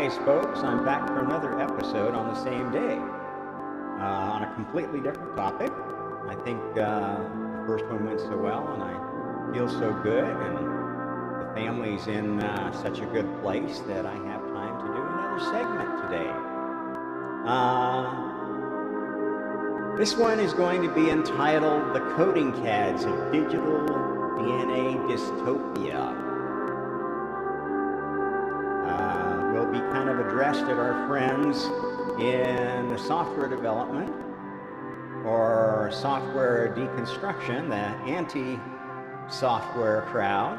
Surprise, folks, I'm back for another episode on the same day, on a completely different topic. I think the first one went so well, and I feel so good, and the family's in such a good place that I have time to do another segment today. This one is going to be entitled The Coding Cads of Digital DNA Dystopia. Will be kind of addressed at our friends in the software development or software deconstruction, the anti-software crowd,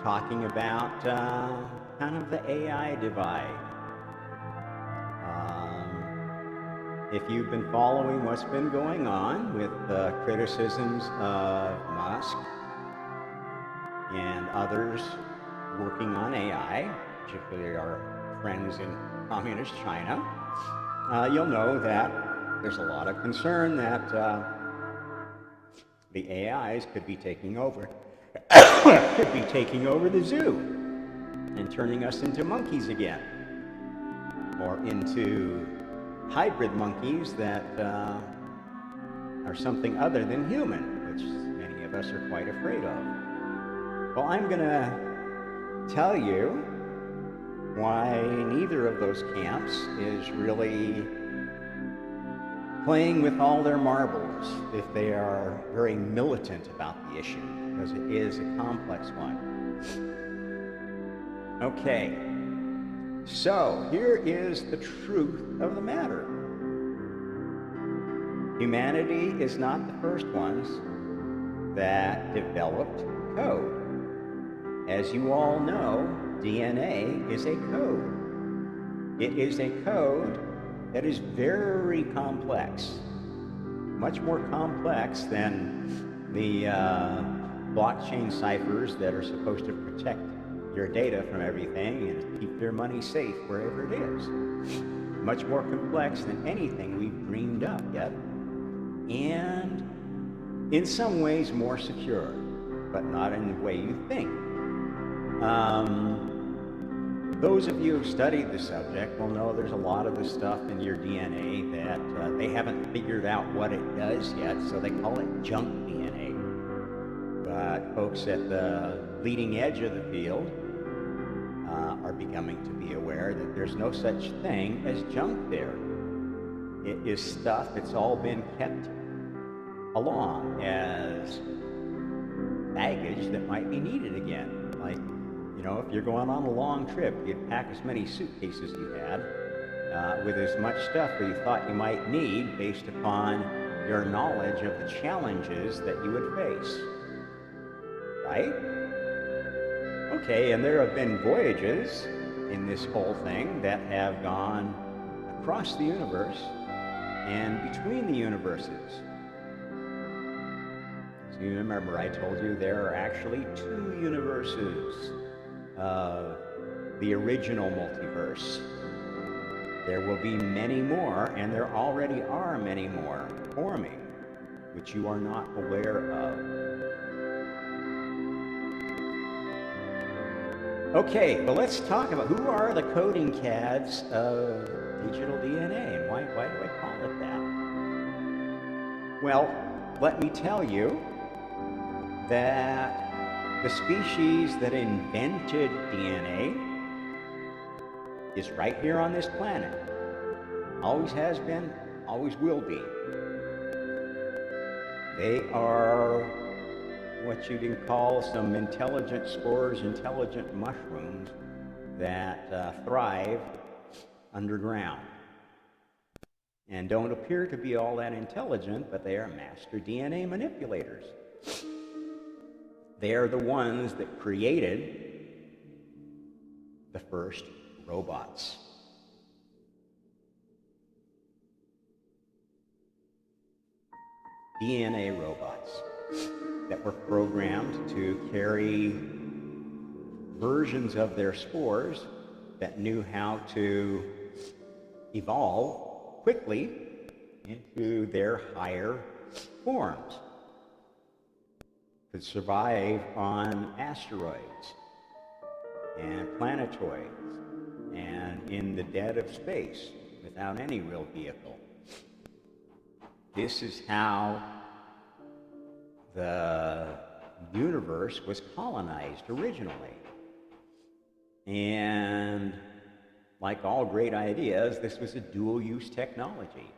talking about kind of the AI divide. If you've been following what's been going on with the criticisms of Musk and others working on AI, particularly our friends in communist China, you'll know that there's a lot of concern that the AIs could be taking over, the zoo and turning us into monkeys again, or into hybrid monkeys that are something other than human, which many of us are quite afraid of. Well, I'm going to tell you why neither of those camps is really playing with all their marbles if they are very militant about the issue, because it is a complex one. Okay, so here is the truth of the matter. Humanity is not the first ones that developed code. As you all know, DNA is a code. It is a code that is very complex, much more complex than the blockchain ciphers that are supposed to protect your data from everything and keep your money safe wherever it is. Much more complex than anything we've dreamed up yet, and in some ways more secure, but not in the way you think. Those of you who've studied the subject will know there's a lot of the stuff in your DNA that they haven't figured out what it does yet, so they call it junk DNA. But folks at the leading edge of the field are becoming to be aware that there's no such thing as junk there. It is stuff that's all been kept along as baggage that might be needed again. Like, you know, if you're going on a long trip, you'd pack as many suitcases you had with as much stuff that you thought you might need based upon your knowledge of the challenges that you would face. Right? Okay, and there have been voyages in this whole thing that have gone across the universe and between the universes. So you remember I told you there are actually 2 universes of the original multiverse. There will be many more, and there already are many more forming, which you are not aware of. Okay, well, let's talk about who are the coding cads of digital DNA, and why do I call it that? Well, let me tell you that the species that invented DNA is right here on this planet. Always has been, always will be. They are what you can call some intelligent spores, intelligent mushrooms that thrive underground and don't appear to be all that intelligent, but they are master DNA manipulators. They are the ones that created the first robots. DNA robots that were programmed to carry versions of their spores that knew how to evolve quickly into their higher forms, could survive on asteroids and planetoids and in the dead of space without any real vehicle. This is how the universe was colonized originally. And like all great ideas, this was a dual-use technology.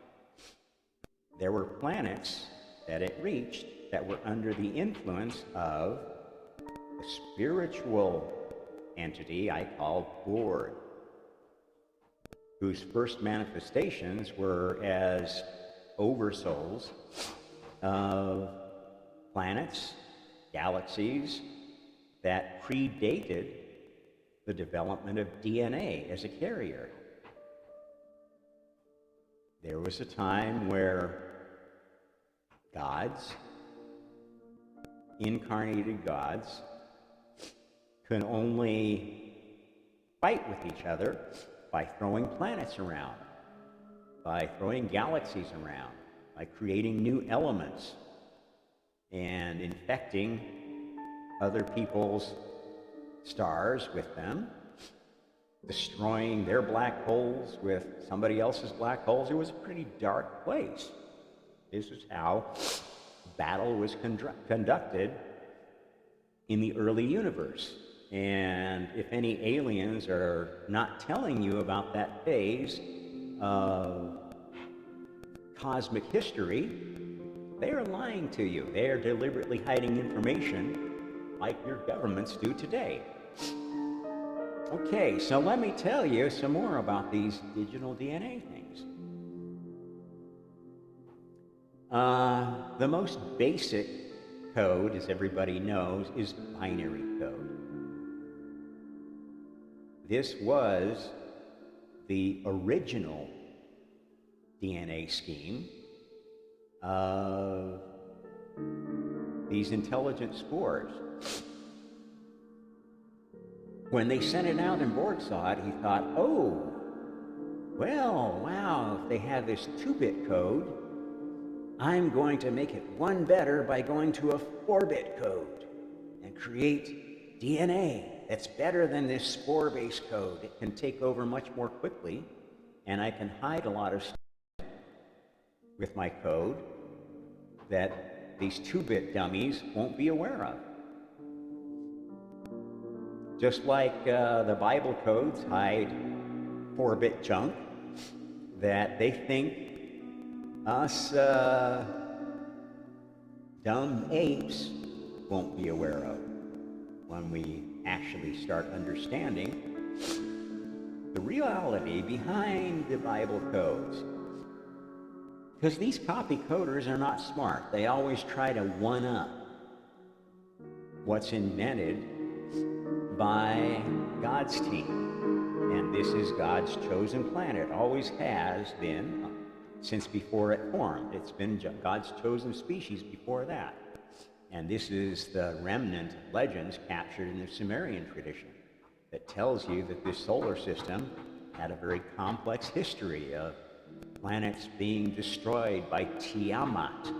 There were planets that it reached that were under the influence of a spiritual entity I called Borg, whose first manifestations were as oversouls of planets, galaxies that predated the development of DNA as a carrier. There was a time where gods, incarnated gods, could only fight with each other by throwing planets around, by throwing galaxies around, by creating new elements and infecting other people's stars with them, destroying their black holes with somebody else's black holes. It was a pretty dark place. This is how battle was conducted in the early universe. And if any aliens are not telling you about that phase of cosmic history, they are lying to you. They are deliberately hiding information like your governments do today. Okay, so let me tell you some more about these digital DNA things. The most basic code, as everybody knows, is binary code. This was the original DNA scheme of these intelligent spores. When they sent it out and Borg saw it, he thought, oh, well, wow, if they have this 2-bit code, I'm going to make it one better by going to a 4-bit code and create DNA that's better than this spore-based code. It can take over much more quickly, and I can hide a lot of stuff with my code that these 2-bit dummies won't be aware of. Just like the Bible codes hide 4-bit junk that they think us dumb apes won't be aware of when we actually start understanding the reality behind the Bible codes. Because these copy coders are not smart. They always try to one-up what's invented by God's team. And this is God's chosen planet. Always has been since before it formed. It's been God's chosen species before that. And this is the remnant of legends captured in the Sumerian tradition that tells you that this solar system had a very complex history of planets being destroyed by Tiamat,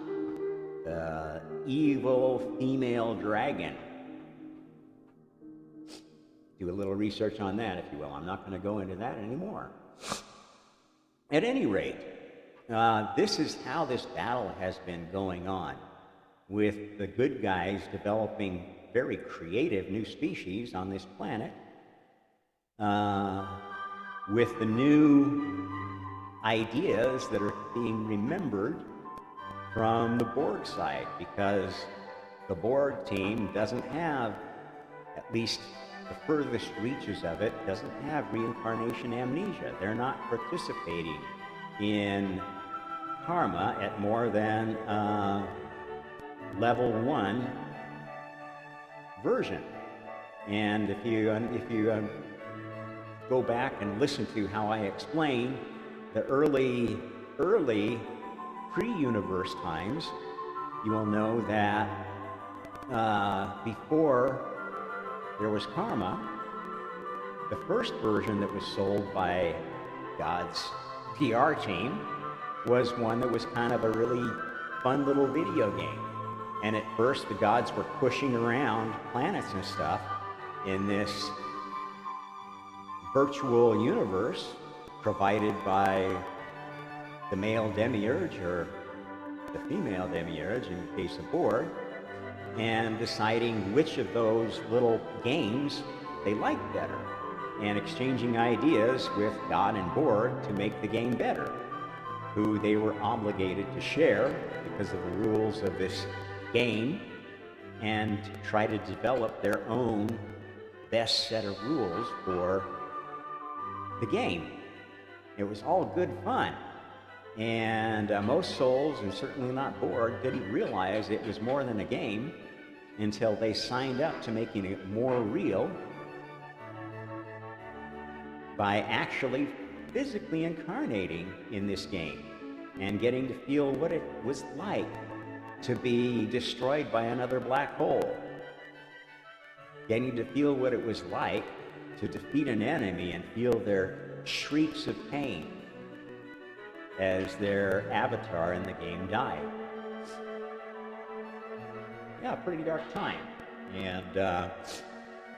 the evil female dragon. Do a little research on that, if you will. I'm not going to go into that anymore. At any rate, this is how this battle has been going on, with the good guys developing very creative new species on this planet, with the new ideas that are being remembered from the Borg side, because the Borg team doesn't have, at least the furthest reaches of it, doesn't have reincarnation amnesia. They're not participating in karma at more than level 1 version. And if you go back and listen to how I explain the early pre-universe times, you will know that before there was karma, the first version that was sold by God's PR team was one that was kind of a really fun little video game. And at first the gods were pushing around planets and stuff in this virtual universe provided by the male demiurge or the female demiurge in the case of Borg, and deciding which of those little games they liked better, and exchanging ideas with God and Borg to make the game better, who they were obligated to share because of the rules of this game, and try to develop their own best set of rules for the game. It was all good fun. And most souls, and certainly not Borg, didn't realize it was more than a game until they signed up to making it more real by actually physically incarnating in this game and getting to feel what it was like to be destroyed by another black hole, getting to feel what it was like to defeat an enemy and feel their shrieks of pain as their avatar in the game died. Yeah, pretty dark time. And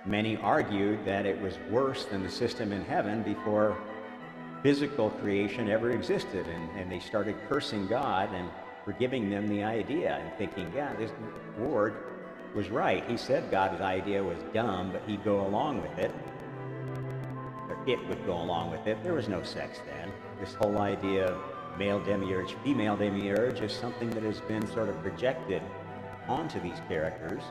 many argued that it was worse than the system in heaven before physical creation ever existed. And they started cursing God and forgiving them the idea and thinking, yeah, this Ward was right. He said God's idea was dumb, but he'd go along with it. Or it would go along with it. There was no sex then. This whole idea of male demiurge, female demiurge is something that has been sort of projected onto these characters,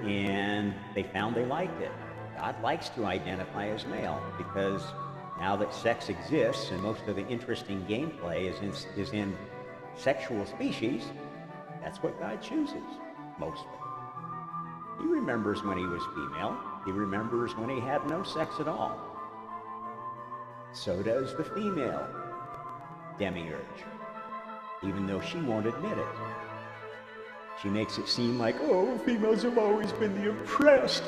and they found they liked it. God likes to identify as male because now that sex exists and most of the interesting gameplay is in sexual species, that's what God chooses, mostly. He remembers when he was female. He remembers when he had no sex at all. So does the female demiurge, even though she won't admit it. She makes it seem like, oh, females have always been the oppressed.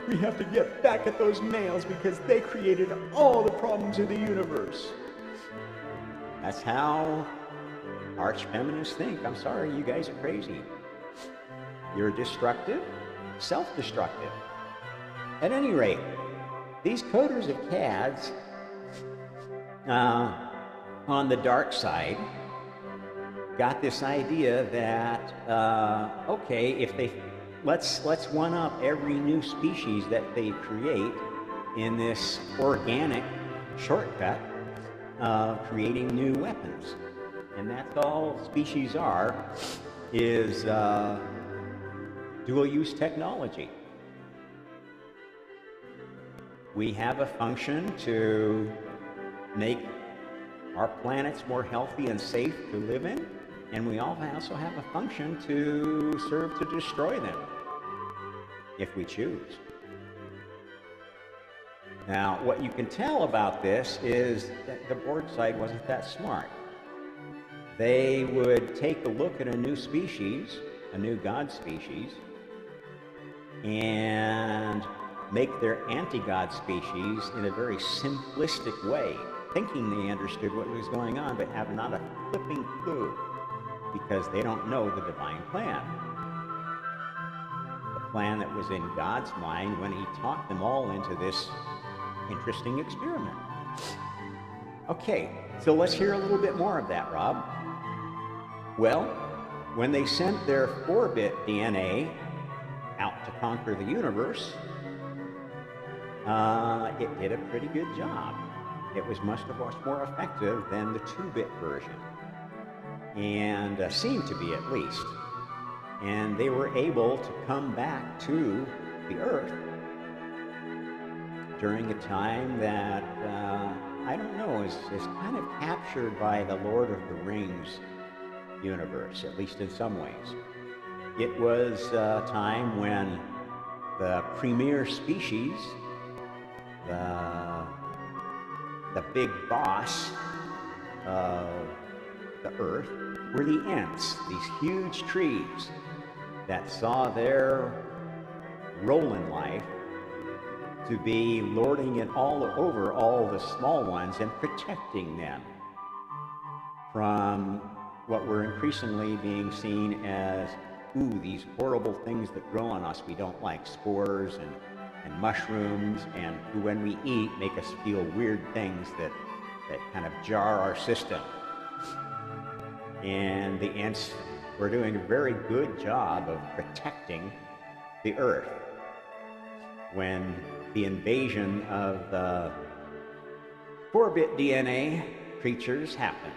We have to get back at those males because they created all the problems in the universe. That's how arch-feminists think. I'm sorry, you guys are crazy. You're destructive, self-destructive. At any rate, these coders of Cads, on the dark side, got this idea that okay, if they let's one up every new species that they create in this organic shortcut of creating new weapons, and that's all species are, is dual-use technology. We have a function to make our planets more healthy and safe to live in, and we also have a function to serve to destroy them, if we choose. Now, what you can tell about this is that the Borg side wasn't that smart. They would take a look at a new species, a new god species, and make their anti-god species in a very simplistic way, thinking they understood what was going on, but have not a flipping clue, because they don't know the divine plan. The plan that was in God's mind when he talked them all into this interesting experiment. Okay, so let's hear a little bit more of that, Rob. Well, when they sent their 4-bit DNA out to conquer the universe, it did a pretty good job. It was much more effective than the 2-bit version, and seemed to be at least. And they were able to come back to the Earth during a time that, I don't know, is kind of captured by the Lord of the Rings universe, at least in some ways. It was a time when the premier species, the big boss of the Earth, were the Ents, these huge trees that saw their role in life to be lording it all over all the small ones and protecting them from what were increasingly being seen as, ooh, these horrible things that grow on us we don't like, spores and and mushrooms, and who, when we eat, make us feel weird things that kind of jar our system. And the ants were doing a very good job of protecting the earth when the invasion of the 4-bit DNA creatures happened.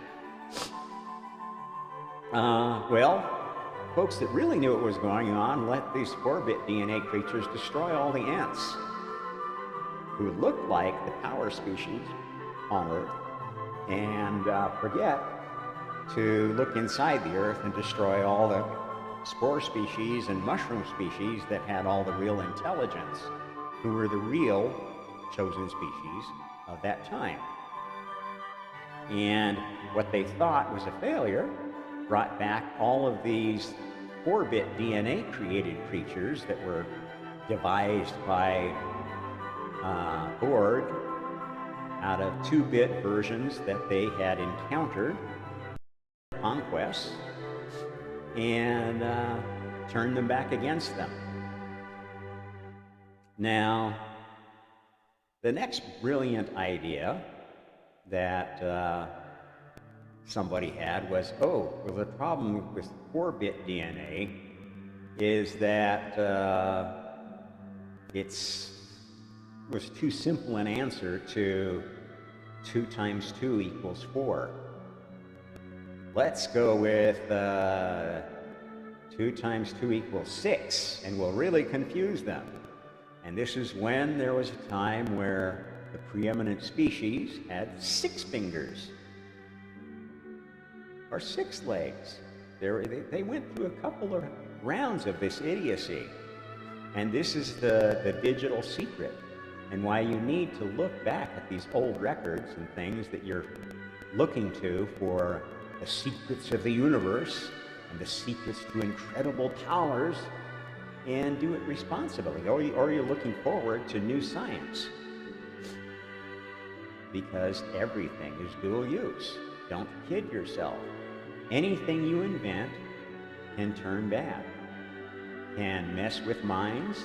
Folks that really knew what was going on let these 4-bit DNA creatures destroy all the ants who looked like the power species on Earth, and forget to look inside the Earth and destroy all the spore species and mushroom species that had all the real intelligence, who were the real chosen species of that time. And what they thought was a failure brought back all of these 4-bit DNA created creatures that were devised by Borg out of 2-bit versions that they had encountered conquests, and turned them back against them. Now, the next brilliant idea that somebody had was, the problem with 4-bit DNA is that it was too simple an answer to 2 times 2 equals 4. Let's go with 2 times 2 equals 6, and we'll really confuse them. And this is when there was a time where the preeminent species had 6 fingers, or 6 legs. They went through a couple of rounds of this idiocy. And this is the digital secret, and why you need to look back at these old records and things that you're looking to for the secrets of the universe and the secrets to incredible powers, and do it responsibly, or you're looking forward to new science, because everything is dual use. Don't kid yourself. Anything you invent can turn bad, can mess with minds,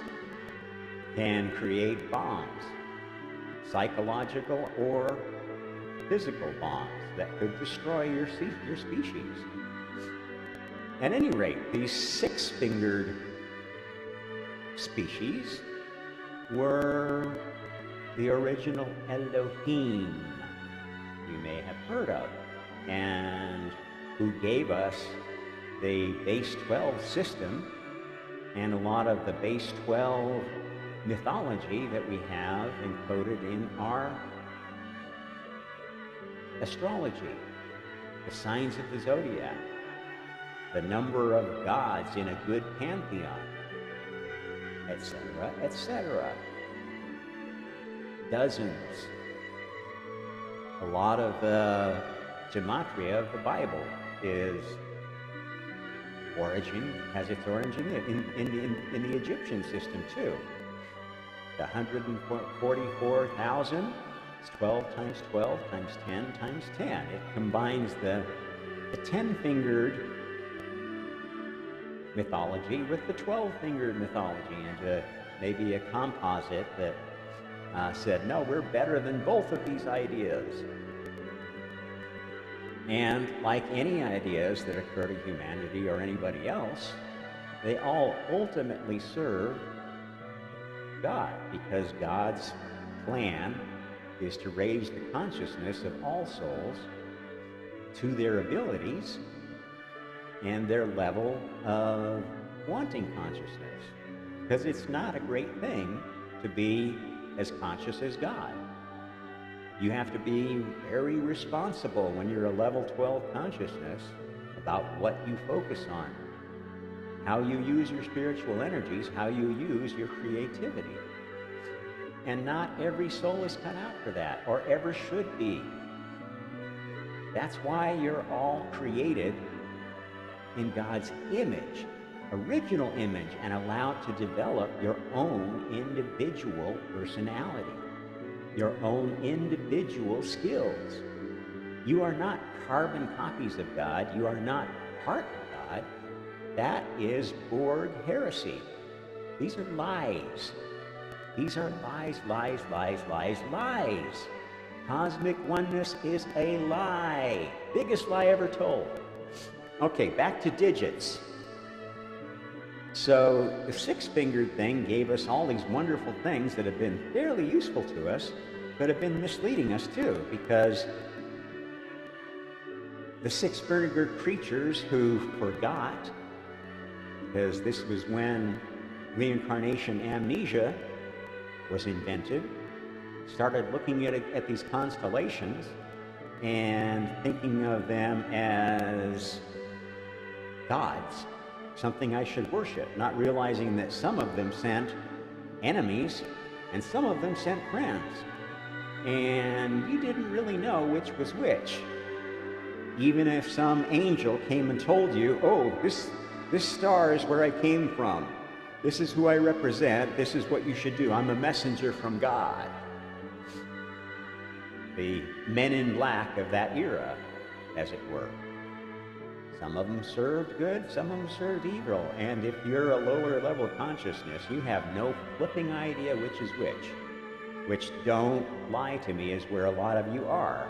can create bombs, psychological or physical bombs that could destroy your species. At any rate, these 6-fingered species were the original Elohim you may have heard of, and who gave us the base 12 system and a lot of the base 12 mythology that we have encoded in our astrology, the signs of the zodiac, the number of gods in a good pantheon, etc., etc. Dozens. A lot of the gematria of the Bible has its origin in the Egyptian system too. The 144,000 is 12 times 12 times 10 times 10. It combines the 10-fingered mythology with the 12-fingered mythology into maybe a composite that said, no, we're better than both of these ideas. And like any ideas that occur to humanity or anybody else, they all ultimately serve God, because God's plan is to raise the consciousness of all souls to their abilities and their level of wanting consciousness. Because it's not a great thing to be as conscious as God. You have to be very responsible when you're a level 12 consciousness about what you focus on, how you use your spiritual energies, how you use your creativity. And not every soul is cut out for that, or ever should be. That's why you're all created in God's image, original image, and allowed to develop your own individual personality, your own individual skills. You are not carbon copies of God. You are not part of God. That is Borg heresy. These are lies. These are lies, lies, lies, lies, lies. Cosmic oneness is a lie. Biggest lie ever told. Okay, back to digits. So the six-fingered thing gave us all these wonderful things that have been fairly useful to us, but have been misleading us too, because the six-fingered creatures who forgot, because this was when reincarnation amnesia was invented, started looking at these constellations and thinking of them as gods, something I should worship, not realizing that some of them sent enemies and some of them sent friends. And you didn't really know which was which. Even if some angel came and told you, oh, this star is where I came from. This is who I represent. This is what you should do. I'm a messenger from God. The men in black of that era, as it were. Some of them served good, some of them served evil. And if you're a lower level consciousness, you have no flipping idea which is which. Which, don't lie to me, is where a lot of you are.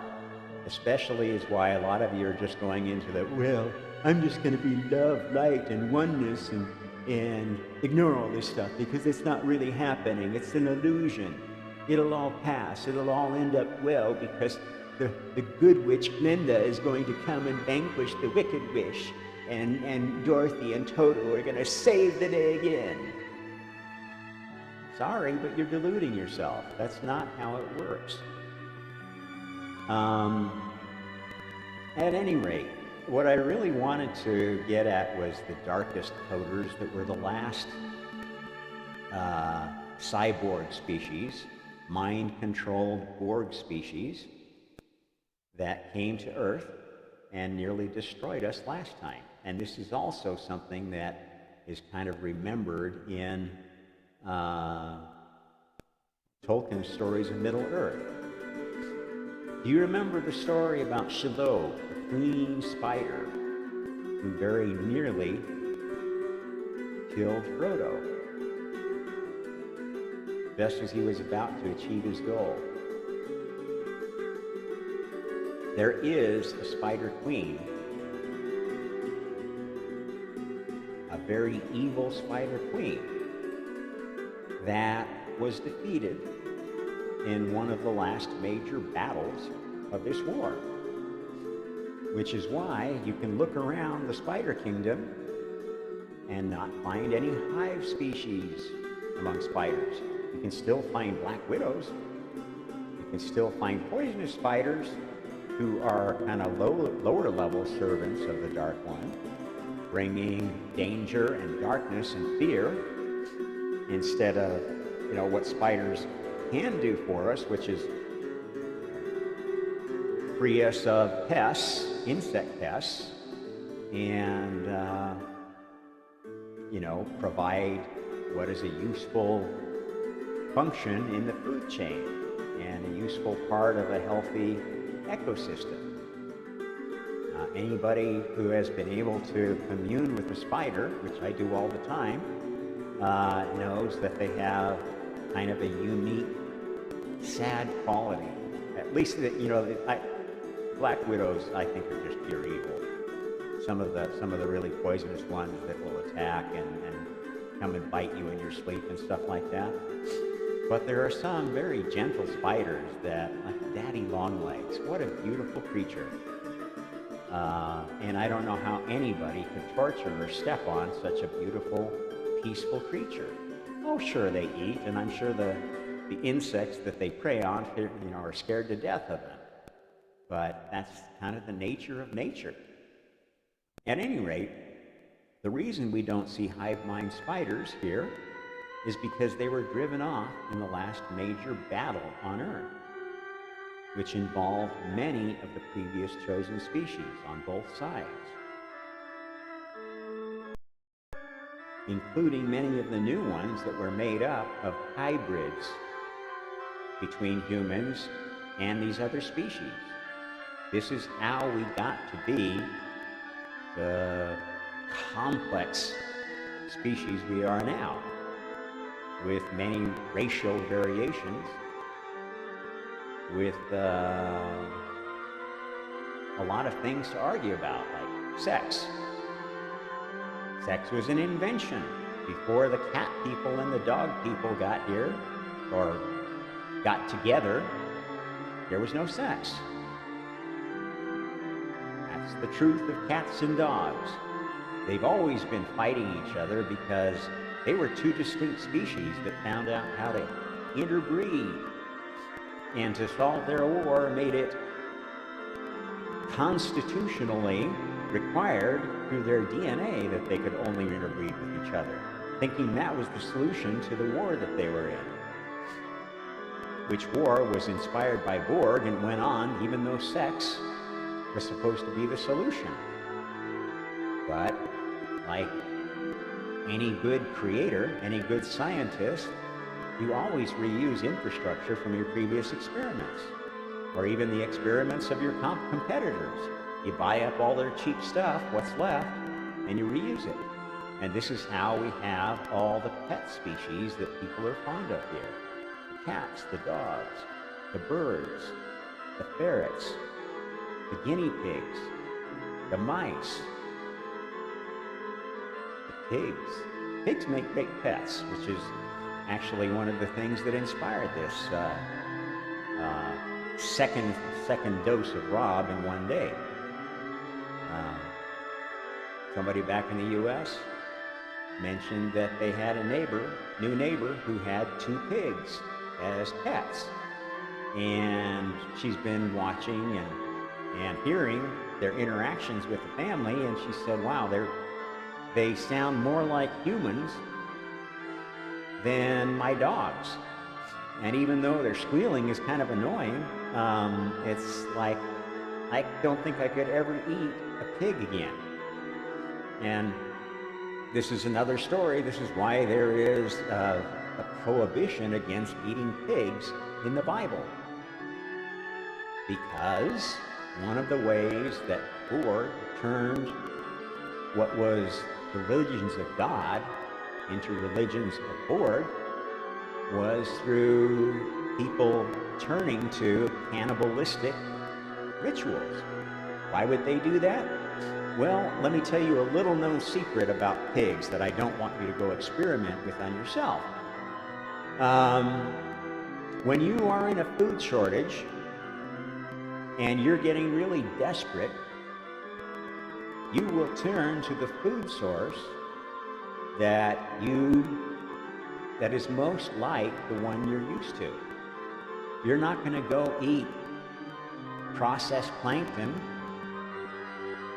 Especially is why a lot of you are just going into the, well, I'm just going to be love, light, and oneness and ignore all this stuff because it's not really happening. It's an illusion. It'll all pass. It'll all end up well because the good witch Glinda is going to come and vanquish the wicked witch, and Dorothy and Toto are going to save the day again. Sorry, but you're deluding yourself. That's not how it works. At any rate, what I really wanted to get at was the darkest coders that were the last cyborg species, mind-controlled Borg species that came to Earth and nearly destroyed us last time. And this is also something that is kind of remembered in Tolkien's stories of Middle-earth. Do you remember the story about Shiloh, the queen spider, who very nearly killed Frodo, just as he was about to achieve his goal? There is a spider queen, a very evil spider queen, that was defeated in one of the last major battles of this war. Which is why you can look around the spider kingdom and not find any hive species among spiders. You can still find black widows. You can still find poisonous spiders who are kind of lower level servants of the Dark One, bringing danger and darkness and fear instead of, what spiders can do for us, which is free us of pests, insect pests, and provide what is a useful function in the food chain and a useful part of a healthy ecosystem. Anybody who has been able to commune with a spider, which I do all the time, knows that they have kind of a unique, sad quality. At least, black widows, I think, are just pure evil. Some of the really poisonous ones that will attack and come and bite you in your sleep and stuff like that. But there are some very gentle spiders that, like Daddy Longlegs, what a beautiful creature. And I don't know how anybody could torture or step on such a beautiful, peaceful creature. Oh, sure, they eat, and I'm sure the insects that they prey on, are scared to death of them. But that's kind of the nature of nature. At any rate, the reason we don't see hive mind spiders here is because they were driven off in the last major battle on Earth, which involved many of the previous chosen species on both sides, including many of the new ones that were made up of hybrids between humans and these other species. This is how we got to be the complex species we are now. with many racial variations, with a lot of things to argue about, like sex. Sex was an invention. Before the cat people and the dog people got here, or got together, there was no sex. That's the truth of cats and dogs. They've always been fighting each other because they were two distinct species that found out how to interbreed. And to solve their war made it constitutionally required through their DNA that they could only interbreed with each other, thinking that was the solution to the war that they were in. Which war was inspired by Borg and went on even though sex was supposed to be the solution. But like any good creator, any good scientist, you always reuse infrastructure from your previous experiments, or even the experiments of your competitors. You buy up all their cheap stuff, what's left, and you reuse it. And this is how we have all the pet species that people are fond of here. The cats, the dogs, the birds, the ferrets, the guinea pigs, the mice, the pigs. Pigs make great pets, which is actually one of the things that inspired this second dose of Rob in one day. Somebody back in the U.S. mentioned that they had a new neighbor who had 2 pigs as pets. And she's been watching and hearing their interactions with the family, and she said, wow, they sound more like humans than my dogs. And even though their squealing is kind of annoying, it's like, I don't think I could ever eat a pig again. And this is another story. This is why there is a prohibition against eating pigs in the Bible. Because one of the ways that Borg turned what was the religions of God into religions of Borg was through people turning to cannibalistic rituals. Why would they do that? Well, let me tell you a little known secret about pigs that I don't want you to go experiment with on yourself. When you are in a food shortage and you're getting really desperate, you will turn to the food source that is most like the one you're used to. You're not going to go eat processed plankton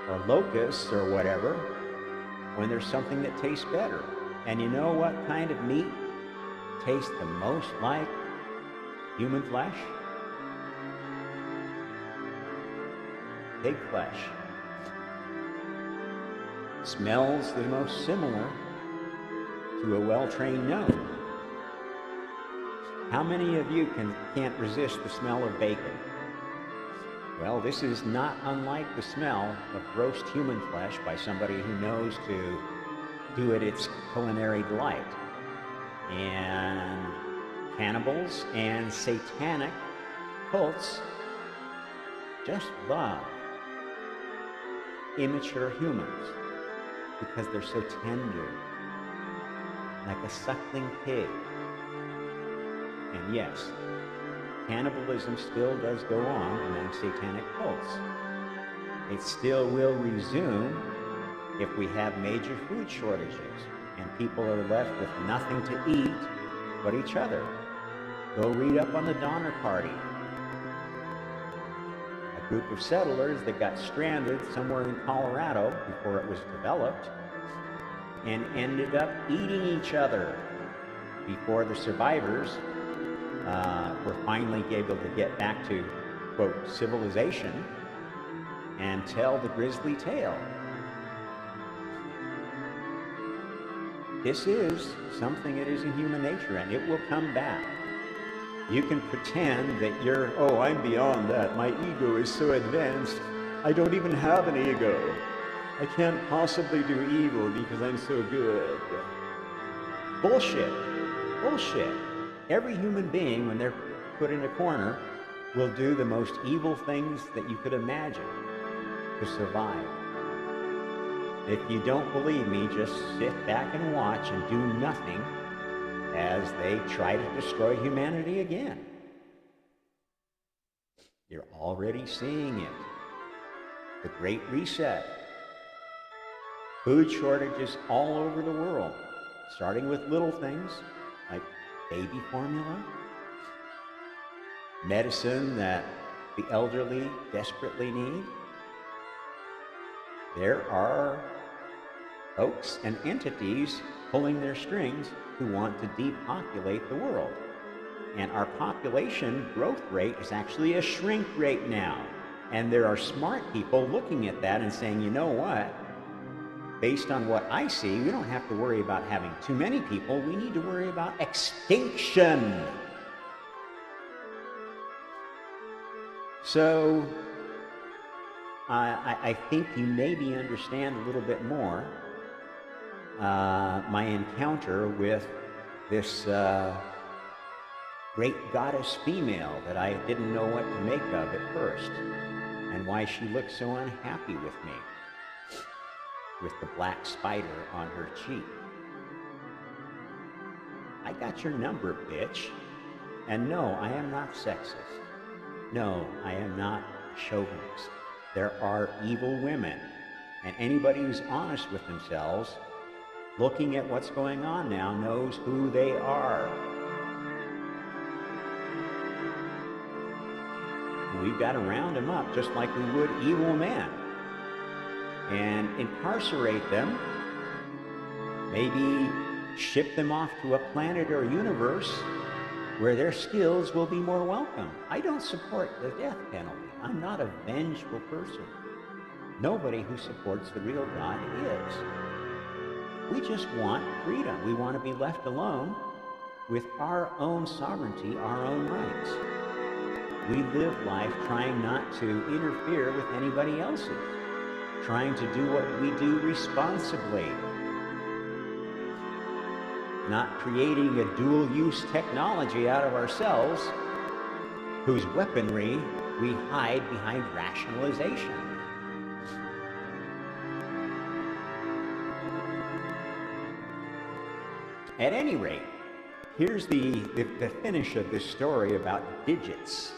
or locusts or whatever when there's something that tastes better. And you know what kind of meat tastes the most like human flesh? Pig flesh. Smells the most similar to a well-trained nose. How many of you can't resist the smell of bacon? Well, this is not unlike the smell of roast human flesh by somebody who knows to do it its culinary delight. And cannibals and satanic cults just love immature humans because they're so tender, like a suckling pig. And yes, cannibalism still does go on among satanic cults. It still will resume if we have major food shortages and people are left with nothing to eat but each other. Go read up on the Donner Party. A group of settlers that got stranded somewhere in Colorado before it was developed and ended up eating each other before the survivors were finally able to get back to, quote, civilization and tell the grisly tale. This is something that is in human nature, and it will come back. You can pretend that I'm beyond that. My ego is so advanced. I don't even have an ego. I can't possibly do evil because I'm so good. Bullshit. Bullshit. Every human being, when they're put in a corner, will do the most evil things that you could imagine to survive. If you don't believe me, just sit back and watch and do nothing as they try to destroy humanity again. You're already seeing it. The Great Reset. Food shortages all over the world, starting with little things like baby formula, medicine that the elderly desperately need. There are folks and entities pulling their strings who want to depopulate the world. And our population growth rate is actually a shrink rate now. And there are smart people looking at that and saying, you know what? Based on what I see, we don't have to worry about having too many people. We need to worry about extinction. So I think you maybe understand a little bit more my encounter with this great goddess female that I didn't know what to make of at first, and why she looked so unhappy with me, with the black spider on her cheek. I got your number, bitch. And no, I am not sexist. No, I am not chauvinist. There are evil women, and anybody who's honest with themselves, looking at what's going on now, knows who they are. We've got to round them up just like we would evil men and incarcerate them, maybe ship them off to a planet or universe where their skills will be more welcome. I don't support the death penalty. I'm not a vengeful person. Nobody who supports the real God is. We just want freedom. We want to be left alone with our own sovereignty, our own rights. We live life trying not to interfere with anybody else's, trying to do what we do responsibly, not creating a dual-use technology out of ourselves whose weaponry we hide behind rationalization. At any rate, here's the finish of this story about digits.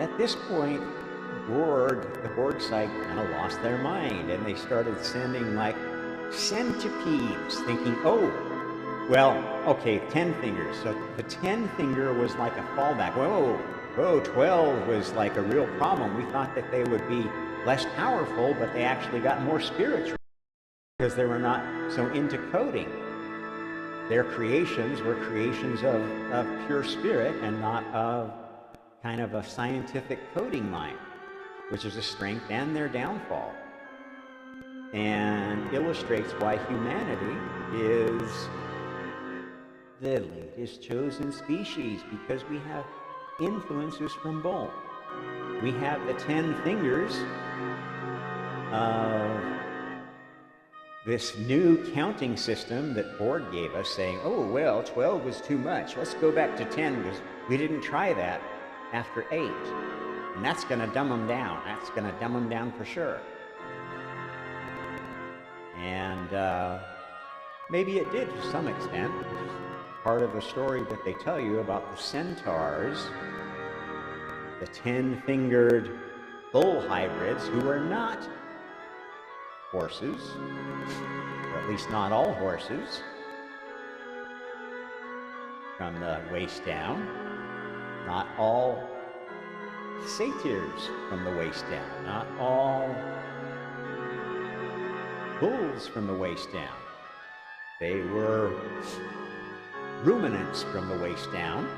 At this point, the Borg side kind of lost their mind, and they started sending like centipedes, thinking, oh, well, okay, 10 fingers. So the 10 finger was like a fallback. Whoa, 12 was like a real problem. We thought that they would be less powerful, but they actually got more spiritual because they were not so into coding. Their creations were creations of pure spirit and not of kind of a scientific coding mind, which is a strength and their downfall, and illustrates why humanity is the latest chosen species, because we have influences from both. We have the 10 fingers of this new counting system that Borg gave us, saying, oh, well, 12 was too much. Let's go back to 10 because we didn't try that after 8. And that's going to dumb them down. That's going to dumb them down for sure. And maybe it did to some extent. Part of the story that they tell you about the centaurs, the 10-fingered bull hybrids who are not horses, or at least not all horses, from the waist down, not all satyrs from the waist down, not all bulls from the waist down. They were ruminants from the waist down,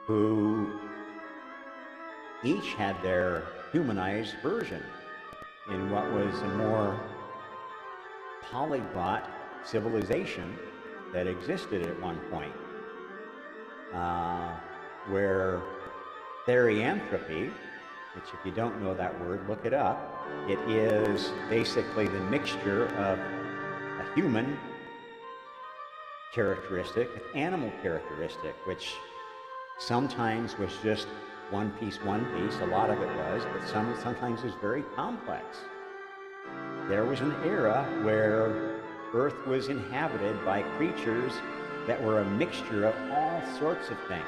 who each had their humanized version in what was a more polyglot civilization that existed at one point, where therianthropy, which if you don't know that word, look it up. It is basically the mixture of a human characteristic with animal characteristic, which sometimes was just one piece, a lot of it was, but sometimes was very complex. There was an era where Earth was inhabited by creatures that were a mixture of all sorts of things.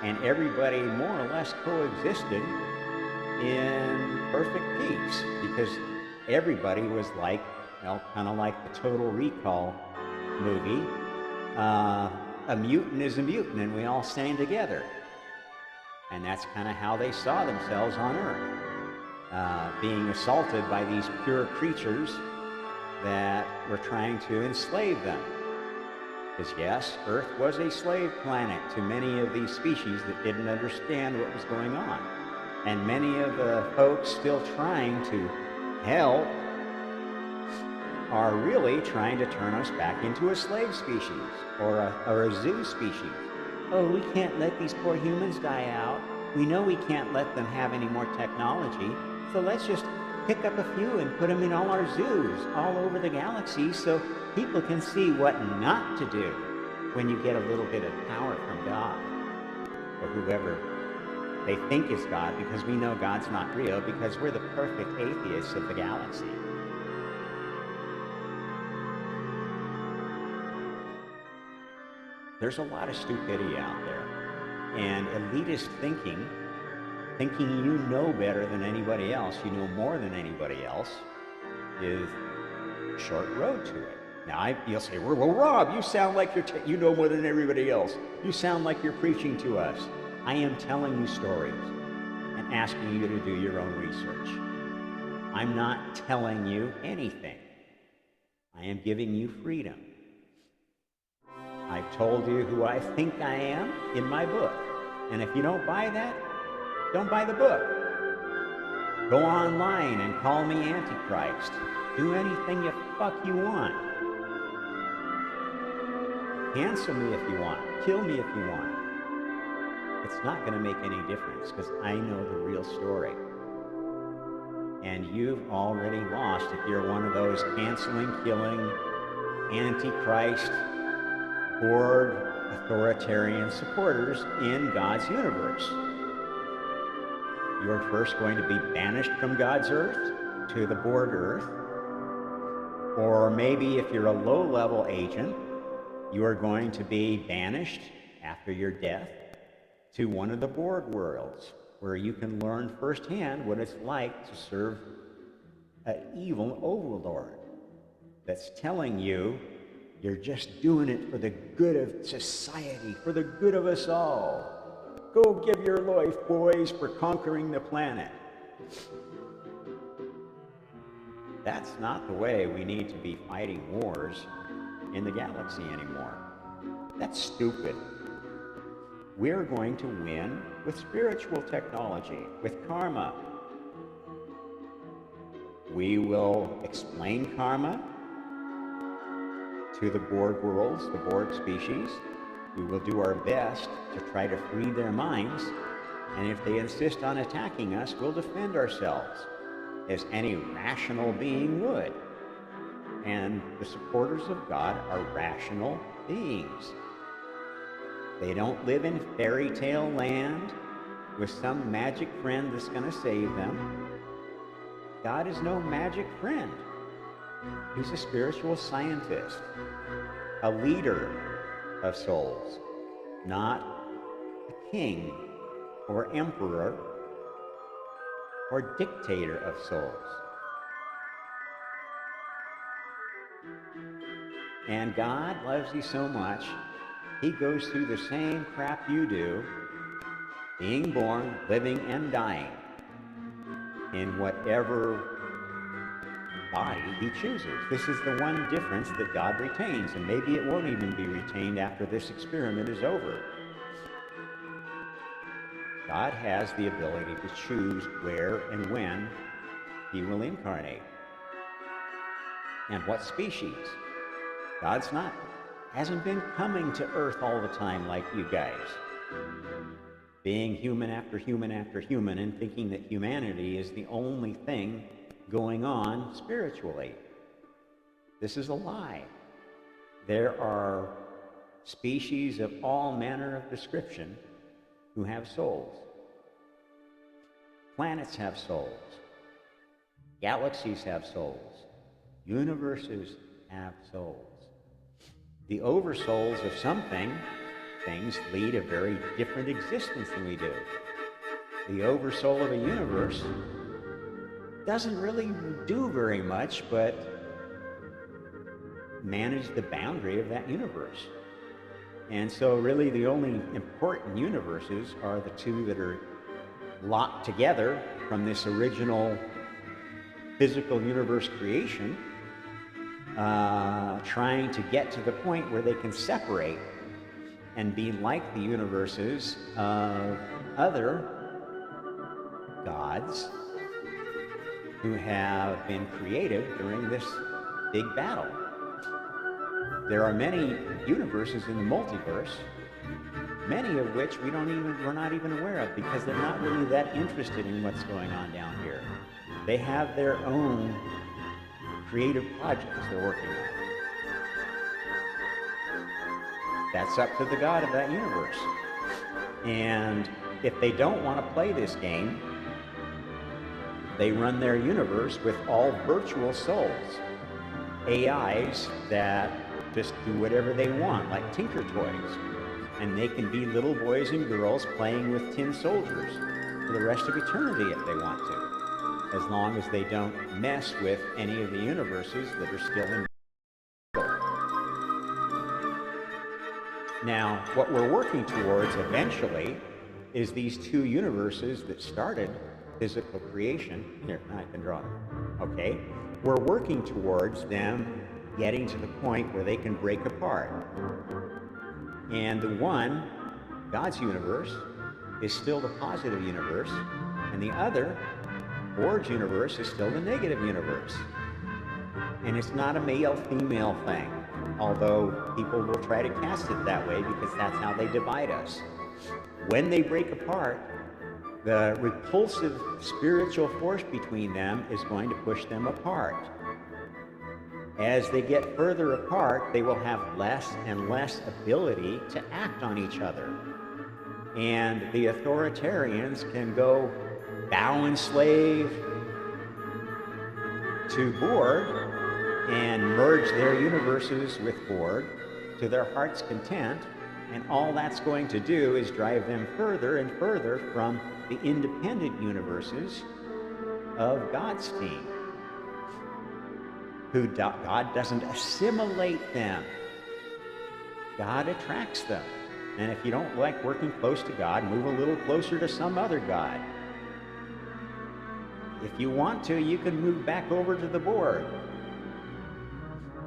And everybody more or less coexisted in perfect peace because everybody was like, well, kind of like the Total Recall movie. A mutant is a mutant and we all stand together. And that's kind of how they saw themselves on Earth, being assaulted by these pure creatures that were trying to enslave them. Because yes, Earth was a slave planet to many of these species that didn't understand what was going on. And many of the folks still trying to help are really trying to turn us back into a slave species or a zoo species. Oh, we can't let these poor humans die out. We know we can't let them have any more technology, so let's just pick up a few and put them in all our zoos all over the galaxy so people can see what not to do when you get a little bit of power from God or whoever they think is God, because we know God's not real because we're the perfect atheists of the galaxy. There's a lot of stupidity out there, and elitist thinking you know better than anybody else, you know more than anybody else, is a short road to it. Now, you'll say, well, Rob, you sound like you know more than everybody else. You sound like you're preaching to us. I am telling you stories and asking you to do your own research. I'm not telling you anything. I am giving you freedom. I've told you who I think I am in my book. And if you don't buy that, don't buy the book. Go online and call me Antichrist. Do anything the fuck you want. Cancel me if you want. Kill me if you want. It's not going to make any difference because I know the real story. And you've already lost if you're one of those canceling, killing, Antichrist, bored, authoritarian supporters in God's universe. You're first going to be banished from God's earth to the bored earth. Or maybe if you're a low-level agent, you are going to be banished after your death to one of the bored worlds, where you can learn firsthand what it's like to serve an evil overlord that's telling you you're just doing it for the good of society, for the good of us all. Go give your life, boys, for conquering the planet. That's not the way we need to be fighting wars in the galaxy anymore. That's stupid. We're going to win with spiritual technology, with karma. We will explain karma to the bored worlds, the bored species. We will do our best to try to free their minds, and if they insist on attacking us, we'll defend ourselves, as any rational being would. And the supporters of God are rational beings. They don't live in fairy tale land with some magic friend that's going to save them. God is no magic friend. He's a spiritual scientist, a leader of souls, not a king or emperor or dictator of souls. And God loves you so much, he goes through the same crap you do, being born, living, and dying in whatever body he chooses. This is the one difference that God retains, and maybe it won't even be retained after this experiment is over. God has the ability to choose where and when he will incarnate. And what species. God's hasn't been coming to Earth all the time like you guys. Being human after human after human and thinking that humanity is the only thing going on spiritually. This is a lie. There are species of all manner of description who have souls. Planets have souls. Galaxies have souls. Universes have souls. The oversouls of some things lead a very different existence than we do. The oversoul of a universe doesn't really do very much but manage the boundary of that universe. And so really the only important universes are the two that are locked together from this original physical universe creation, trying to get to the point where they can separate and be like the universes of other gods who have been created during this big battle. There are many universes in the multiverse, many of which we're not even aware of because they're not really that interested in what's going on down here. They have their own creative projects they're working on. That's up to the God of that universe. And if they don't want to play this game, they run their universe with all virtual souls, AIs that just do whatever they want, like Tinker Toys. And they can be little boys and girls playing with tin soldiers for the rest of eternity if they want to, as long as they don't mess with any of the universes that are still in. Now, what we're working towards eventually is these two universes that started physical creation. Here, I can draw them. Okay? We're working towards them getting to the point where they can break apart. And the one, God's universe, is still the positive universe, and the other, Borg's universe, is still the negative universe. And it's not a male-female thing, although people will try to cast it that way because that's how they divide us. When they break apart, the repulsive spiritual force between them is going to push them apart. As they get further apart, they will have less and less ability to act on each other. And the authoritarians can go bow and slave to Borg and merge their universes with Borg to their heart's content, and all that's going to do is drive them further and further from the independent universes of God's team. God doesn't assimilate them. God attracts them. And if you don't like working close to God, move a little closer to some other God. If you want to, you can move back over to the Borg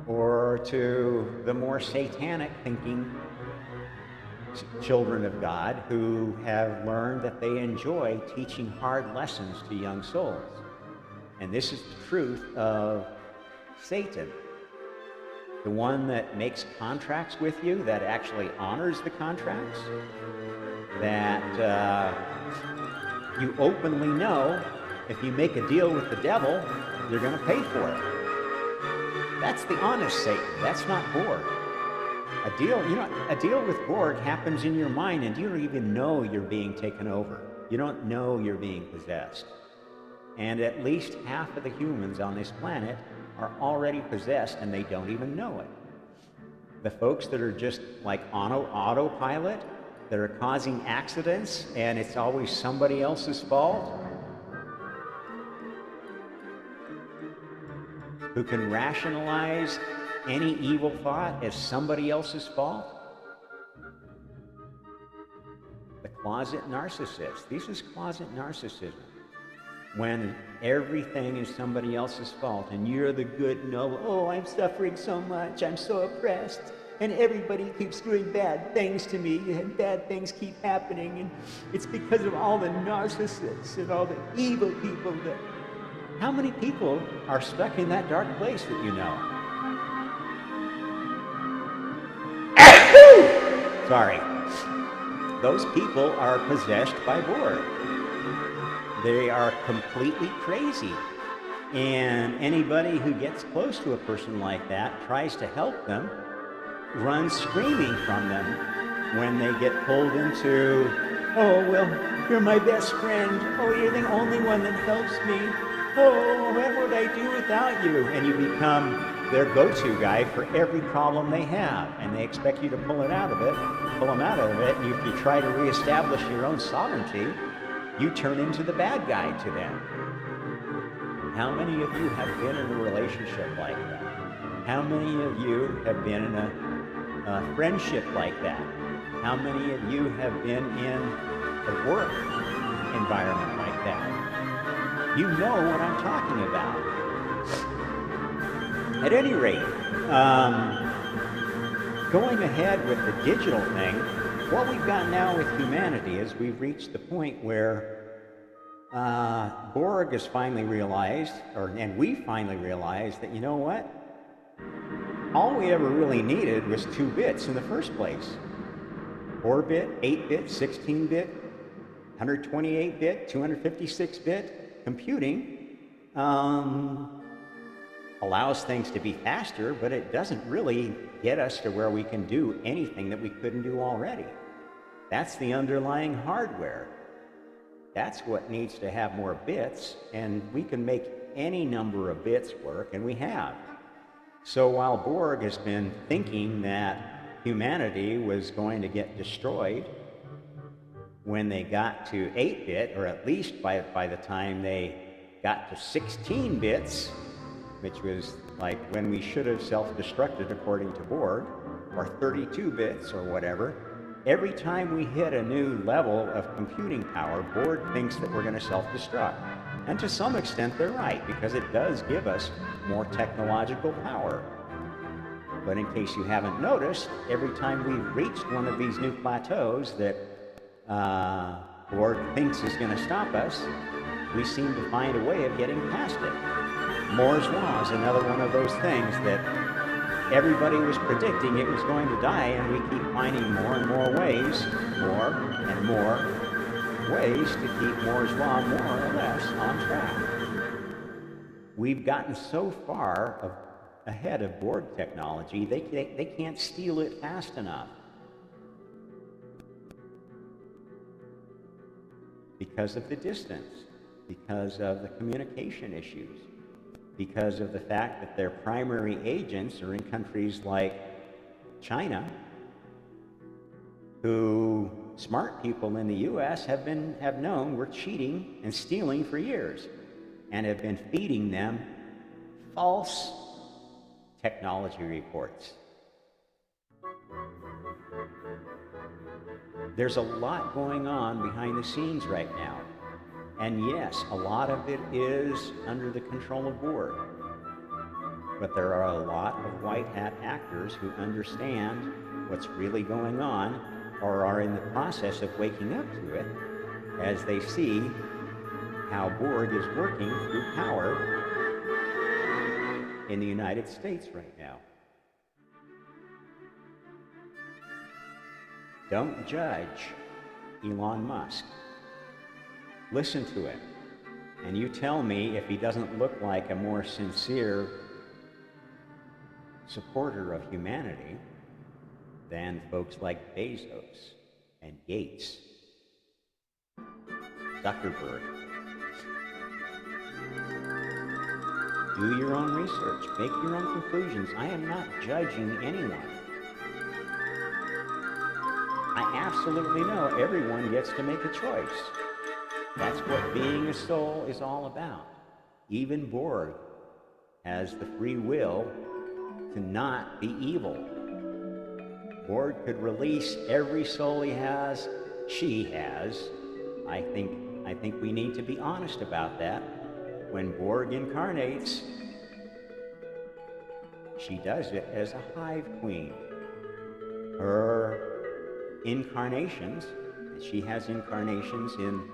or to the more satanic thinking children of God who have learned that they enjoy teaching hard lessons to young souls. And this is the truth of Satan, the one that makes contracts with you, that actually honors the contracts, that you openly know if you make a deal with the devil, you're going to pay for it. That's the honest Satan. That's not Borg. A deal with Borg happens in your mind, and you don't even know you're being taken over. You don't know you're being possessed. And at least half of the humans on this planet are already possessed, and they don't even know it. The folks that are just like on autopilot, that are causing accidents, and it's always somebody else's fault, who can rationalize any evil thought as somebody else's fault. The closet narcissist. This is closet narcissism. When everything is somebody else's fault and you're the good noble, oh, I'm suffering so much, I'm so oppressed, and everybody keeps doing bad things to me, and bad things keep happening, and it's because of all the narcissists and all the evil people that... How many people are stuck in that dark place that you know? Sorry. Those people are possessed by Borg. They are completely crazy. And anybody who gets close to a person like that, tries to help them, runs screaming from them when they get pulled into, oh, well, you're my best friend. Oh, you're the only one that helps me. Oh, what would I do without you? And you become their go-to guy for every problem they have. And they expect you to pull them out of it. And if you try to reestablish your own sovereignty, you turn into the bad guy to them. How many of you have been in a relationship like that? How many of you have been in a friendship like that? How many of you have been in a work environment like that? You know what I'm talking about. At any rate, going ahead with the digital thing, what we've got now with humanity is we've reached the point where Borg has finally realized, and we finally realized that, you know what? All we ever really needed was 2 bits in the first place. 4-bit, 8-bit, 16-bit, 128-bit, 256-bit computing allows things to be faster, but it doesn't really get us to where we can do anything that we couldn't do already. That's the underlying hardware. That's what needs to have more bits, and we can make any number of bits work, and we have. So while Borg has been thinking that humanity was going to get destroyed when they got to 8-bit, or at least by the time they got to 16 bits, which was like when we should have self-destructed according to Borg, or 32 bits or whatever, every time we hit a new level of computing power, Borg thinks that we're going to self-destruct. And to some extent, they're right, because it does give us more technological power. But in case you haven't noticed, every time we've reached one of these new plateaus that Borg thinks is going to stop us, we seem to find a way of getting past it. Moore's Law is another one of those things that everybody was predicting it was going to die, and we keep finding more and more ways, more and more ways to keep Moore's Law more or less on track. We've gotten so far ahead of Borg technology, they can't steal it fast enough. Because of the distance, because of the communication issues, because of the fact that their primary agents are in countries like China, who smart people in the US have known were cheating and stealing for years, and have been feeding them false technology reports. There's a lot going on behind the scenes right now. And yes, a lot of it is under the control of Borg. But there are a lot of white hat actors who understand what's really going on, or are in the process of waking up to it, as they see how Borg is working through power in the United States right now. Don't judge Elon Musk. Listen to him, and you tell me if he doesn't look like a more sincere supporter of humanity than folks like Bezos and Gates, Zuckerberg. Do your own research, make your own conclusions. I am not judging anyone. I absolutely know everyone gets to make a choice. That's what being a soul is all about. Even Borg has the free will to not be evil. Borg could release every soul she has. I think we need to be honest about that. When Borg incarnates, she does it as a hive queen. Her incarnations, she has incarnations in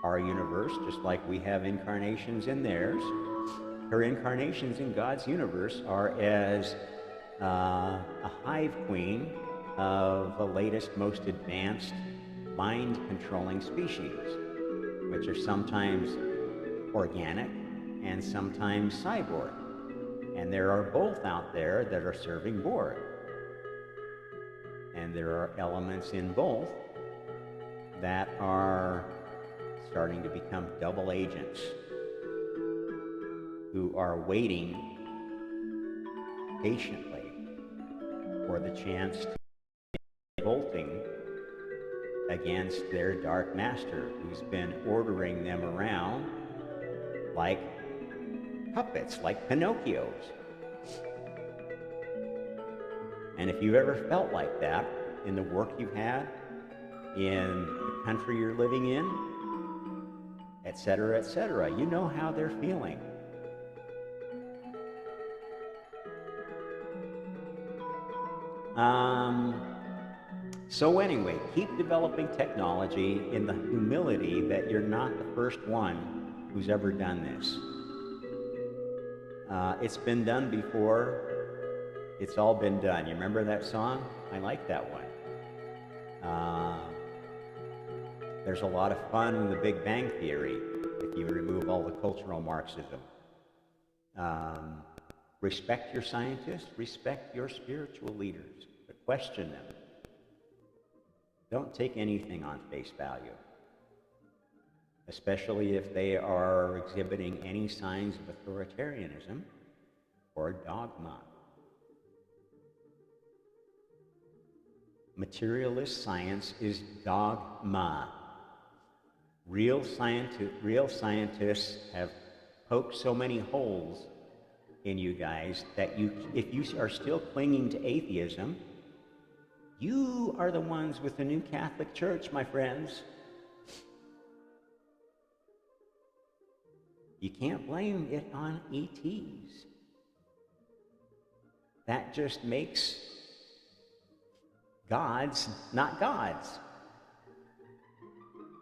our universe, just like we have incarnations in theirs. Her incarnations in God's universe are as a hive queen of the latest, most advanced mind-controlling species, which are sometimes organic and sometimes cyborg. And there are both out there that are serving Borg. And there are elements in both that are starting to become double agents who are waiting patiently for the chance to be revolting against their dark master, who's been ordering them around like puppets, like Pinocchios. And if you've ever felt like that in the work you've had, in the country you're living in, etc., you know how they're feeling. So anyway, keep developing technology in the humility that you're not the first one who's ever done this. It's been done before. It's all been done. You remember that song? I like that one. There's a lot of fun in the Big Bang Theory if you remove all the cultural Marxism. Respect your scientists, respect your spiritual leaders, but question them. Don't take anything on face value, especially if they are exhibiting any signs of authoritarianism or dogma. Materialist science is dogma. Real scientists have poked so many holes in you guys that if you are still clinging to atheism, you are the ones with the new Catholic Church, my friends. You can't blame it on ETs. That just makes gods not gods.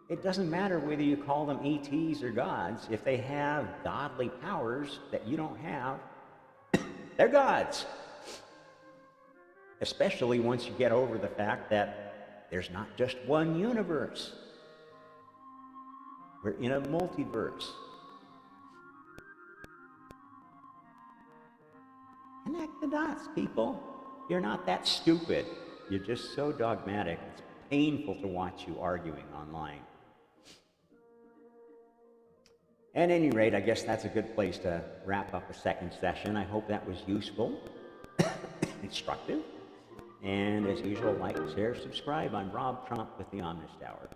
It doesn't matter whether you call them ETs or gods. If they have godly powers that you don't have, they're gods. Especially once you get over the fact that there's not just one universe. We're in a multiverse. Connect the dots, people. You're not that stupid. You're just so dogmatic. It's painful to watch you arguing online. At any rate, I guess that's a good place to wrap up a second session. I hope that was useful, instructive. And as usual, like, share, subscribe. I'm Rob Trump with the Omnist Hour.